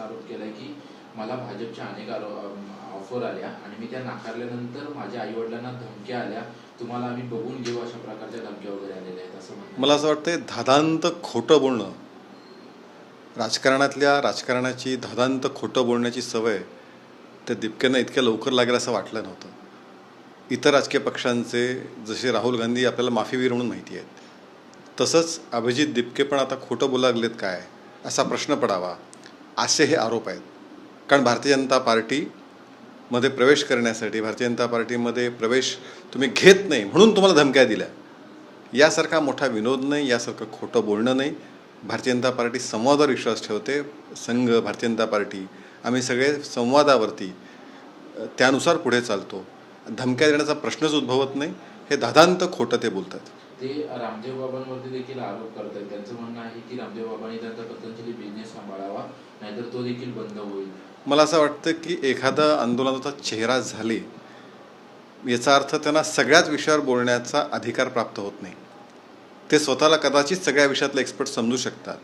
आरोप केलाय की मला भाजपच्या अनेक ऑफर आल्या आणि मी त्या नाकारल्यानंतर माझ्या आईवडिलांना धमक्या आल्या, तुम्हाला आम्ही बघून घेऊ, अशा प्रकारच्या धमक्या वगैरे आलेल्या आहेत असं म्हणतात. मला असं वाटतं धादांत खोटं बोलणं, राजकारणाची धादांत खोटं बोलण्याची सवय त्या दिपकेंना इतक्या लवकर लागेल असं वाटलं नव्हतं. इतर राजकीय पक्षांचे जसे राहुल गांधी आपल्याला माफीवीर म्हणून माहिती आहेत, तसंच अभिजित दिपके पण आता खोटं बोलायला लागलेत काय असा प्रश्न पडावा असे हे आरोप आहेत. कारण भारतीय जनता पार्टीमध्ये प्रवेश करण्यासाठी, भारतीय जनता पार्टीमध्ये प्रवेश तुम्ही घेत नाही म्हणून तुम्हाला धमक्या दिल्या, यासारखा मोठा विनोद नाही, यासारखं खोटं बोलणं नाही. भारतीय जनता पार्टी संवादावर विश्वास ठेवते. संघ, भारतीय जनता पार्टी आम्ही सगळे संवादावरती त्यानुसार पुढे चालतो. धमक्या देण्याचा प्रश्नच उद्भवत नाही. हे धादांत खोटं ते बोलतात. ते रामदेव बाबांवरती देखील आरोप करतात. त्यांचं म्हणणं आहे की रामदेव बाबांनी त्यांचा पतंजली बिझनेस सांभाळावा, नाहीतर तो देखील बंद होईल. मला असं वाटतं की एखादा आंदोलनाचा चेहरा झाले याचा अर्थ त्यांना सगळ्याच विषयावर बोलण्याचा अधिकार प्राप्त होत नाही. ते स्वतःला कदाचित सगळ्या विषयातले एक्सपर्ट समजू शकतात,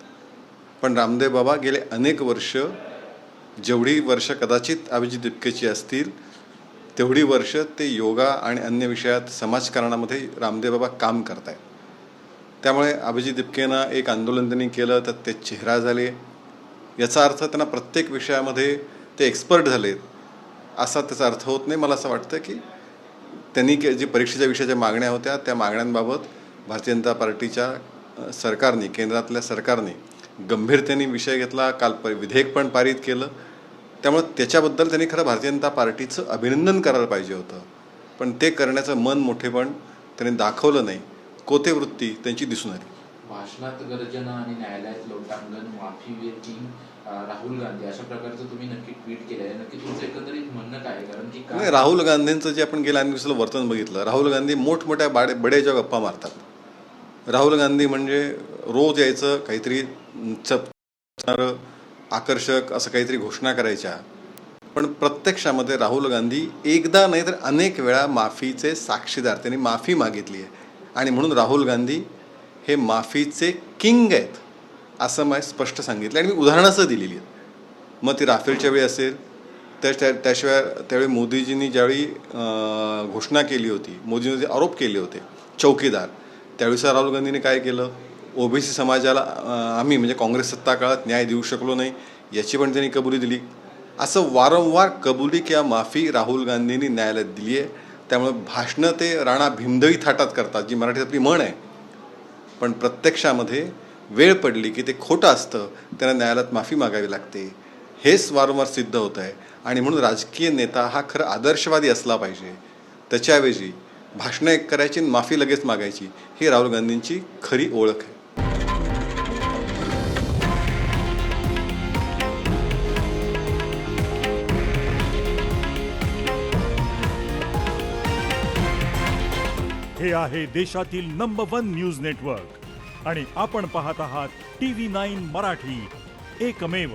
पण रामदेव बाबा गेले अनेक वर्ष, जेवढी वर्ष कदाचित अभिजित दिपकेची असतील तेवढी वर्ष ते योगा आणि अन्य विषयात समाजकारणामध्ये रामदेव बाबा काम करत आहेत. त्यामुळे अभिजित दिपकेनं एक आंदोलन त्यांनी केलं तर ते चेहरा झाले, याचा अर्थ त्यांना प्रत्येक विषयामध्ये ते एक्सपर्ट झालेत असा त्याचा अर्थ होत नाही. मला असं वाटतं की त्यांनी जी परीक्षेच्या विषयाच्या मागण्या होत्या त्या मागण्यांबाबत भारतीय जनता पार्टीच्या सरकारने, केंद्रातल्या सरकारने गंभीरतेने विषय घेतला. काल विधेयक पण पारित केलं. त्यामुळे त्याच्याबद्दल त्यांनी खरं भारतीय जनता पार्टीचं अभिनंदन करायला पाहिजे होतं, पण ते करण्याचं मन मोठेपण त्यांनी दाखवलं नाही. कोतेवृत्ती त्यांची दिसून आली. भाषणात गर्जना आणि न्यायालयात लोटांगण, माफीवीर किंग राहुल गांधी, अशा प्रकारचं तुम्ही नक्की ट्विट केलं आहे. नक्की तुमचं एकंदरीत म्हणणं काय आहे? कारण की राहुल गांधींचं जे आपण गेल्या अनेक दिवसाला वर्तन बघितलं, राहुल गांधी मोठमोठ्या बडेच्या गप्पा मारतात. राहुल गांधी म्हणजे रोज यायचं, काहीतरी चपणारं, आकर्षक असं काहीतरी घोषणा करायच्या, पण प्रत्यक्षामध्ये राहुल गांधी एकदा नाही तर अनेक वेळा माफीचे साक्षीदार, त्यांनी माफी मागितली आहे आणि म्हणून राहुल गांधी हे माफीचे किंग आहेत असं मला स्पष्ट सांगितलं आणि मी उदाहरणंसह दिलेली आहेत. मग ती राफेलच्या वेळी असेल, त्याशिवाय त्यावेळी मोदीजींनी ज्यावेळी घोषणा केली होती, मोदींनी जे आरोप केले होते चौकीदार, त्यावेळेस राहुल गांधीने काय केलं, ओबीसी समाजाला आम्ही म्हणजे काँग्रेस सत्ता काळात न्याय देऊ शकलो नाही याची पण त्यांनी कबुली दिली. असं वारंवार कबुली किंवा माफी राहुल गांधींनी न्यायालयात दिली आहे. त्यामुळे भाषणं ते राणा भीमदेवी थाटात करतात, जी मराठीत आपली म्हण आहे, पण प्रत्यक्षामध्ये वेळ पडली की ते खोटं असतं, त्यांना न्यायालयात माफी मागावी लागते. हेच वारंवार सिद्ध होत आहे. आणि म्हणून राजकीय नेता हा खरं आदर्शवादी असला पाहिजे. त्याच्याऐवजी भाषणं एक करायची आणि माफी लगेच मागायची, ही राहुल गांधींची खरी ओळख आहे. हे आहे देशातील नंबर 1 न्यूज नेटवर्क आणि आपण पाहत आहात TV9 मराठी, एकमेव.